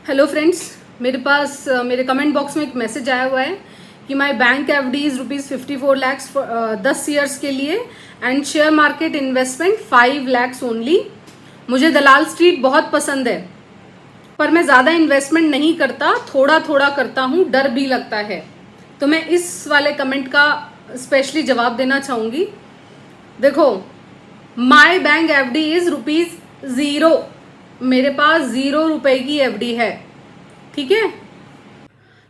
Hello friends, मेरे पास मेरे comment box में एक मैसेज आया हुआ है कि my bank FD is ₹54 lakhs 10 years के लिए and share market investment 5 lakhs only. मुझे दलाल स्ट्रीट बहुत पसंद है, पर मैं ज़्यादा इन्वेस्टमेंट नहीं करता, थोड़ा थोड़ा करता हूँ, डर भी लगता है। तो मैं इस वाले कमेंट का स्पेशली जवाब देना चाहूँगी। देखो, माय बैंक एफडी इज ₹0। मेरे पास ₹0 की एफडी है, ठीक है।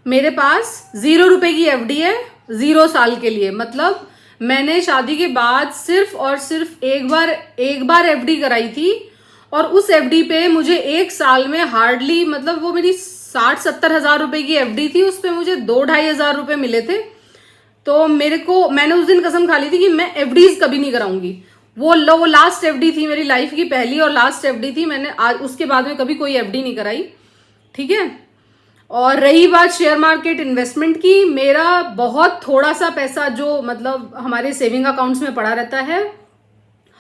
मेरे पास ₹0 की एफडी है 0 साल के लिए। मतलब मैंने शादी के बाद सिर्फ और सिर्फ एक बार एफडी कराई थी, और उस एफडी पे मुझे एक साल में हार्डली, मतलब वो मेरी 60-70 हजार रुपए की एफडी थी, उस पे मुझे 2-2.5 हजार रुपए मिले थे। तो मैंने उस दिन कसम खा ली थी कि मैं एफडीज कभी नहीं कराऊंगी। वो लास्ट एफडी थी, मेरी लाइफ की पहली और लास्ट एफडी थी। मैंने आज उसके बाद में कभी कोई एफडी नहीं कराई, ठीक है। और रही बात शेयर मार्केट इन्वेस्टमेंट की, मेरा बहुत थोड़ा सा पैसा जो मतलब हमारे सेविंग अकाउंट्स में पड़ा रहता है,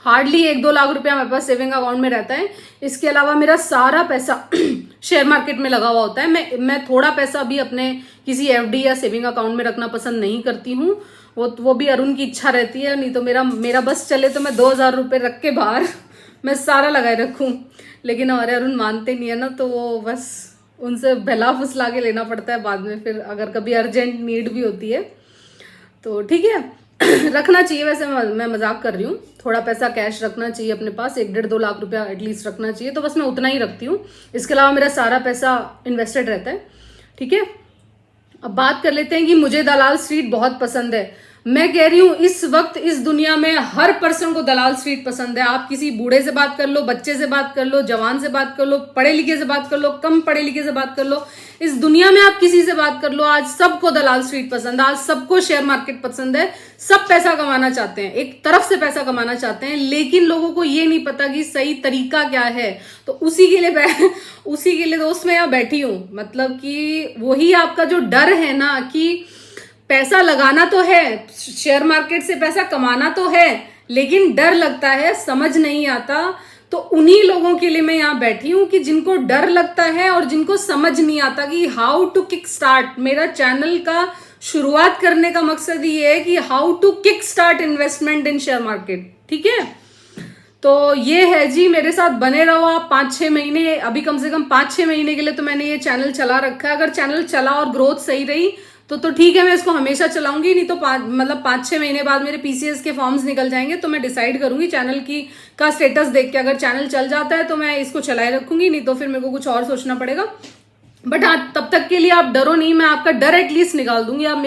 हार्डली 1-2 लाख रुपया हमारे पास सेविंग अकाउंट में रहता है। इसके अलावा मेरा सारा पैसा शेयर मार्केट में लगा हुआ होता है। मैं थोड़ा पैसा भी अपने किसी एफडी या सेविंग अकाउंट में रखना पसंद नहीं करती हूँ। वो भी अरुण की इच्छा रहती है, नहीं तो मेरा बस चले तो मैं 2,000 रुपये रख के बाहर मैं सारा लगाए रखूँ। लेकिन हमारे अरुण मानते नहीं है ना, तो वो बस उनसे बहला फुसला के लेना पड़ता है बाद में, फिर अगर कभी अर्जेंट नीड भी होती है तो ठीक है। रखना चाहिए, वैसे मैं मजाक कर रही हूँ। थोड़ा पैसा कैश रखना चाहिए अपने पास, 1-1.5-2 लाख रुपया एटलीस्ट रखना चाहिए। तो बस मैं उतना ही रखती हूँ, इसके अलावा मेरा सारा पैसा इन्वेस्टेड रहता है, ठीक है। अब बात कर लेते हैं कि मुझे दलाल स्ट्रीट बहुत पसंद है। मैं कह रही हूँ इस वक्त इस दुनिया में हर पर्सन को दलाल स्ट्रीट पसंद है। आप किसी बूढ़े से बात कर लो, बच्चे से बात कर लो, जवान से बात कर लो, पढ़े लिखे से बात कर लो, कम पढ़े लिखे से बात कर लो, इस दुनिया में आप किसी से बात कर लो, आज सबको दलाल स्ट्रीट पसंद है। आज सबको शेयर मार्केट पसंद है। सब पैसा कमाना चाहते हैं, एक तरफ से पैसा कमाना चाहते हैं, लेकिन लोगों को ये नहीं पता कि सही तरीका क्या है। तो उसी के लिए दोस्त मैं यहाँ बैठी हूँ। मतलब कि वही आपका जो डर है ना कि पैसा लगाना तो है, शेयर मार्केट से पैसा कमाना तो है, लेकिन डर लगता है, समझ नहीं आता। तो उन्हीं लोगों के लिए मैं यहाँ बैठी हूँ कि जिनको डर लगता है और जिनको समझ नहीं आता कि हाउ टू किक स्टार्ट। मेरा चैनल का शुरुआत करने का मकसद ये है कि how to kick start investment in share market, ठीक है। तो ये है जी, मेरे साथ बने रहो आप 5-6 महीने, अभी कम से कम 5-6 महीने के लिए तो मैंने ये चैनल चला रखा है। अगर चैनल चला और ग्रोथ सही रही तो ठीक है, मैं इसको हमेशा चलाऊंगी। नहीं तो 5-6 महीने बाद मेरे पीसीएस के फॉर्म्स निकल जाएंगे, तो मैं डिसाइड करूंगी चैनल का स्टेटस देख के। अगर चैनल चल जाता है तो मैं इसको चलाए रखूंगी, नहीं तो फिर मेरे को कुछ और सोचना पड़ेगा। बट हाँ, तब तक के लिए आप डरो नहीं, मैं आपका डर एटलीस्ट निकाल दूंगी। आप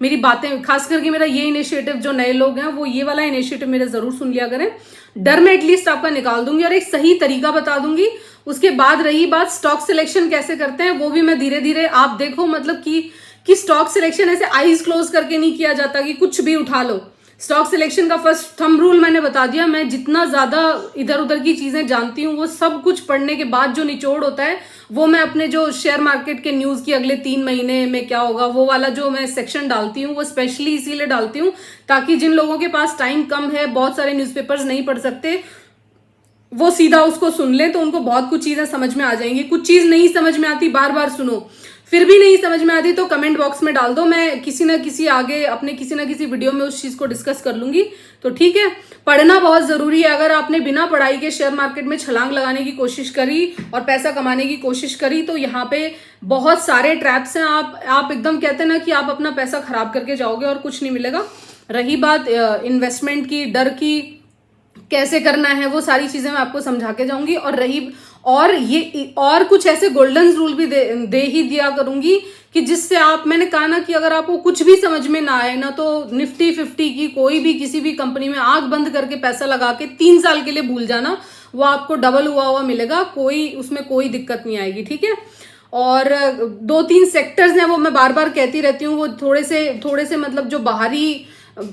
मेरी बातें, खास करके मेरा ये इनिशिएटिव, जो नए लोग हैं वो ये वाला इनिशिएटिव मेरे जरूर सुन लिया करें। डर में एटलीस्ट आपका निकाल दूंगी और एक सही तरीका बता दूंगी। उसके बाद रही बात स्टॉक सिलेक्शन कैसे करते हैं, वो भी मैं धीरे धीरे, आप देखो, मतलब कि स्टॉक सिलेक्शन ऐसे आईज क्लोज करके नहीं किया जाता कि कुछ भी उठा लो। स्टॉक सिलेक्शन का फर्स्ट थंब रूल मैंने बता दिया। मैं जितना ज्यादा इधर उधर की चीजें जानती हूँ, वो सब कुछ पढ़ने के बाद जो निचोड़ होता है, वो मैं अपने जो शेयर मार्केट के न्यूज की अगले 3 महीने में क्या होगा, वो वाला जो मैं सेक्शन डालती हूँ, वो स्पेशली इसीलिए डालती हूँ ताकि जिन लोगों के पास टाइम कम है, बहुत सारे न्यूज़पेपर्स नहीं पढ़ सकते, वो सीधा उसको सुन ले तो उनको बहुत कुछ चीजें समझ में आ जाएंगी। कुछ चीज नहीं समझ में आती, बार बार सुनो, फिर भी नहीं समझ में आती तो कमेंट बॉक्स में डाल दो, मैं किसी ना किसी वीडियो में उस चीज को डिस्कस कर लूंगी। तो ठीक है, पढ़ना बहुत जरूरी है। अगर आपने बिना पढ़ाई के शेयर मार्केट में छलांग लगाने की कोशिश करी और पैसा कमाने की कोशिश करी, तो यहाँ पे बहुत सारे ट्रैप्स हैं। आप एकदम कहते हैं ना कि आप अपना पैसा खराब करके जाओगे और कुछ नहीं मिलेगा। रही बात इन्वेस्टमेंट की, डर की, कैसे करना है, वो सारी चीजें मैं आपको समझा के जाऊंगी। और कुछ ऐसे गोल्डन रूल भी दे ही दिया करूंगी कि जिससे मैंने कहा ना कि अगर आपको कुछ भी समझ में ना आए ना, तो निफ्टी 50 की कोई भी किसी भी कंपनी में आंख बंद करके पैसा लगा के 3 साल के लिए भूल जाना, वो आपको डबल हुआ मिलेगा। उसमें कोई दिक्कत नहीं आएगी, ठीक है। और 2-3 सेक्टर्स हैं, वो मैं बार बार कहती रहती हूँ, वो थोड़े से मतलब जो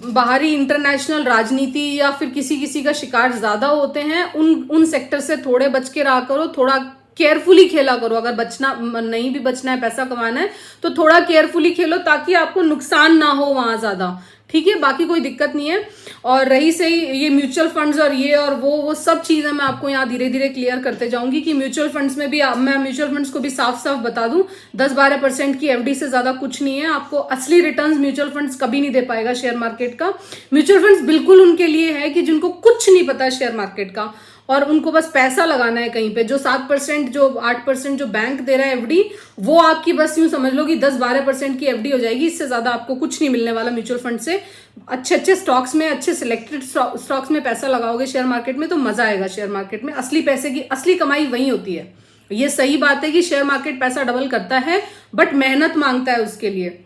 बाहरी इंटरनेशनल राजनीति या फिर किसी का शिकार ज्यादा होते हैं, उन सेक्टर से थोड़े बच के रहा करो, थोड़ा केयरफुली खेला करो। अगर नहीं भी बचना है, पैसा कमाना है, तो थोड़ा केयरफुली खेलो ताकि आपको नुकसान ना हो वहां ज्यादा, ठीक है, बाकी कोई दिक्कत नहीं है। और रही सही ये म्यूचुअल फंड्स और ये और वो सब चीजें मैं आपको यहाँ धीरे धीरे क्लियर करते जाऊंगी कि म्यूचुअल फंड्स में भी मैं म्यूचुअल फंड्स को भी साफ साफ बता दूं, 10-12% की एफडी से ज्यादा कुछ नहीं है। आपको असली रिटर्न्स म्यूचुअल फंड्स कभी नहीं दे पाएगा शेयर मार्केट का। म्यूचुअल फंड्स बिल्कुल उनके लिए है कि जिनको कुछ नहीं पता शेयर मार्केट का और उनको बस पैसा लगाना है कहीं पे। जो 7% जो 8% जो बैंक दे रहा है एफडी, वो आपकी बस यूं समझ लो कि 10-12% की एफडी हो जाएगी। इससे ज्यादा आपको कुछ नहीं मिलने वाला म्यूचुअल फंड से। अच्छे अच्छे स्टॉक्स में, अच्छे सिलेक्टेड स्टॉक्स में पैसा लगाओगे शेयर मार्केट में तो मजा आएगा। शेयर मार्केट में असली पैसे की असली कमाई वही होती है। ये सही बात है कि शेयर मार्केट पैसा डबल करता है, बट मेहनत मांगता है उसके लिए।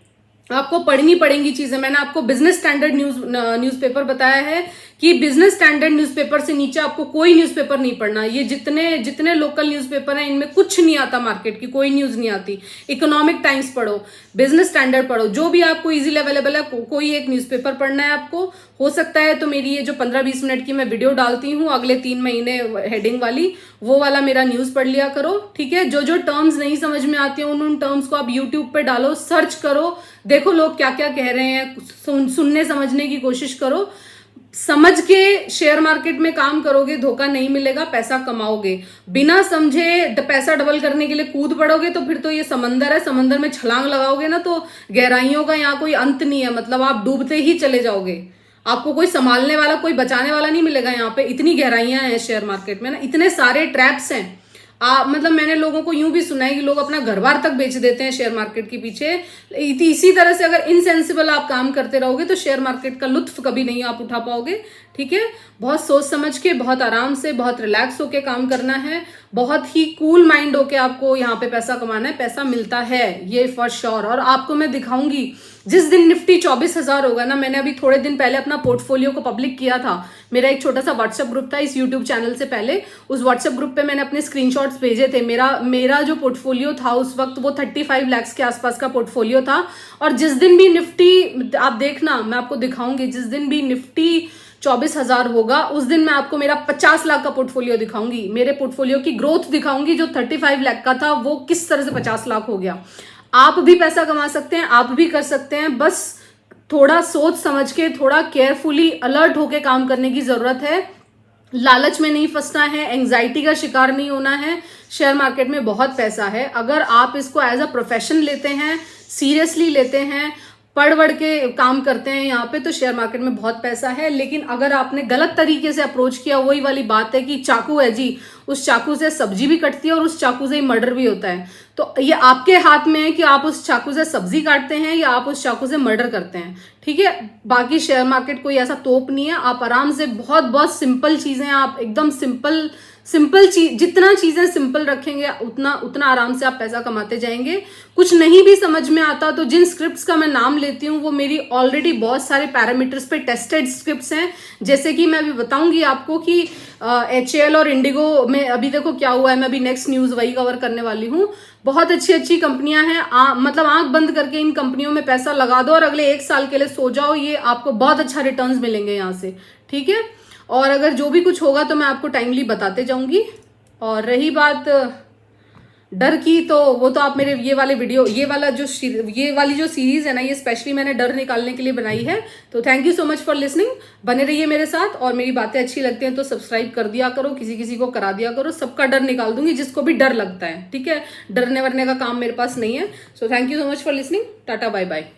आपको पढ़नी पड़ेंगी चीजें। मैंने आपको बिजनेस स्टैंडर्ड न्यूज़पेपर बताया है कि बिजनेस स्टैंडर्ड न्यूज़पेपर से नीचे आपको कोई न्यूज़पेपर नहीं पढ़ना। ये जितने लोकल न्यूज़पेपर हैं इनमें कुछ नहीं आता, मार्केट की कोई न्यूज़ नहीं आती। इकोनॉमिक टाइम्स पढ़ो, बिजनेस स्टैंडर्ड पढ़ो, जो भी आपको इजीली अवेलेबल है कोई एक न्यूज़पेपर पढ़ना है आपको। हो सकता है तो मेरी ये जो 15-20 मिनट की मैं वीडियो डालती हूँ अगले 3 महीने हेडिंग वाली, वो वाला मेरा न्यूज़ पढ़ लिया करो। ठीक है, जो जो टर्म्स नहीं समझ में आती हैं उन टर्म्स को आप यूट्यूब पे डालो, सर्च करो, देखो लोग क्या क्या कह रहे हैं, सुनने समझने की कोशिश करो। समझ के शेयर मार्केट में काम करोगे, धोखा नहीं मिलेगा, पैसा कमाओगे। बिना समझे पैसा डबल करने के लिए कूद पड़ोगे तो फिर तो ये समंदर है, समंदर में छलांग लगाओगे ना तो गहराइयों का यहाँ कोई अंत नहीं है। मतलब आप डूबते ही चले जाओगे, आपको कोई संभालने वाला, कोई बचाने वाला नहीं मिलेगा। यहाँ पे इतनी गहराइयां हैं शेयर मार्केट में ना, इतने सारे ट्रैप्स हैं। मतलब मैंने लोगों को यूं भी सुना है कि लोग अपना घर बार तक बेच देते हैं शेयर मार्केट के पीछे। इसी तरह से अगर इनसेंसिबल आप काम करते रहोगे तो शेयर मार्केट का लुत्फ कभी नहीं आप उठा पाओगे। ठीक है, बहुत सोच समझ के, बहुत आराम से, बहुत रिलैक्स होके काम करना है, बहुत ही कूल माइंड होके आपको यहाँ पे पैसा कमाना है। पैसा मिलता है ये फॉर श्योर। और आपको मैं दिखाऊंगी जिस दिन निफ्टी 24,000 होगा ना। मैंने अभी थोड़े दिन पहले अपना पोर्टफोलियो को पब्लिक किया था। मेरा एक छोटा सा व्हाट्सएप ग्रुप था इस यूट्यूब चैनल से पहले। उस व्हाट्सएप ग्रुप पे मैंने अपने स्क्रीनशॉट्स भेजे थे। मेरा जो पोर्टफोलियो था उस वक्त वो 35 लाख के आसपास का पोर्टफोलियो था। और जिस दिन भी निफ्टी, आप देखना मैं आपको दिखाऊंगी, जिस दिन भी निफ्टी 24,000 होगा उस दिन मैं आपको मेरा 50 लाख का पोर्टफोलियो दिखाऊंगी। मेरे पोर्टफोलियो की ग्रोथ दिखाऊंगी। जो 35 लाख का था वो किस तरह से 50 लाख हो गया। आप भी पैसा कमा सकते हैं, आप भी कर सकते हैं। बस थोड़ा सोच समझ के, थोड़ा केयरफुली अलर्ट होके काम करने की जरूरत है। लालच में नहीं फंसना है, एंजाइटी का शिकार नहीं होना है। शेयर मार्केट में बहुत पैसा है। अगर आप इसको एज अ प्रोफेशन लेते हैं, सीरियसली लेते हैं, पढ़ बढ़ के काम करते हैं यहाँ पे, तो शेयर मार्केट में बहुत पैसा है। लेकिन अगर आपने गलत तरीके से अप्रोच किया, वही वाली बात है कि चाकू है जी, उस चाकू से सब्जी भी कटती है और उस चाकू से ही मर्डर भी होता है। तो ये आपके हाथ में है कि आप उस चाकू से सब्जी काटते हैं या आप उस चाकू से मर्डर करते हैं। ठीक है, बाकी शेयर मार्केट कोई ऐसा तोप नहीं है। आप आराम से, बहुत बहुत सिंपल चीजें, आप एकदम सिंपल चीज, जितना चीजें सिंपल रखेंगे उतना आराम से आप पैसा कमाते जाएंगे। कुछ नहीं भी समझ में आता तो जिन स्क्रिप्ट्स का मैं नाम लेती हूँ वो मेरी ऑलरेडी बहुत सारे पैरामीटर्स पे टेस्टेड स्क्रिप्ट्स हैं। जैसे कि मैं अभी बताऊंगी आपको कि HAL और इंडिगो में अभी देखो क्या हुआ है। मैं अभी नेक्स्ट न्यूज वही कवर करने वाली हूँ। बहुत अच्छी अच्छी कंपनियां हैं। मतलब आंख बंद करके इन कंपनियों में पैसा लगा दो और अगले 1 साल के लिए सो जाओ, ये आपको बहुत अच्छा रिटर्न्स मिलेंगे यहाँ से। ठीक है, और अगर जो भी कुछ होगा तो मैं आपको टाइमली बताते जाऊंगी। और रही बात डर की, तो वो तो आप मेरे ये वाली जो सीरीज है ना, ये स्पेशली मैंने डर निकालने के लिए बनाई है। तो thank you so much for listening. बने रहिए मेरे साथ, और मेरी बातें अच्छी लगती हैं तो सब्सक्राइब कर दिया करो, किसी किसी को करा दिया करो। सबका डर निकाल दूंगी जिसको भी डर लगता है। ठीक है, डरने वरने का काम मेरे पास नहीं है। So thank you so much for listening. Tata, bye bye.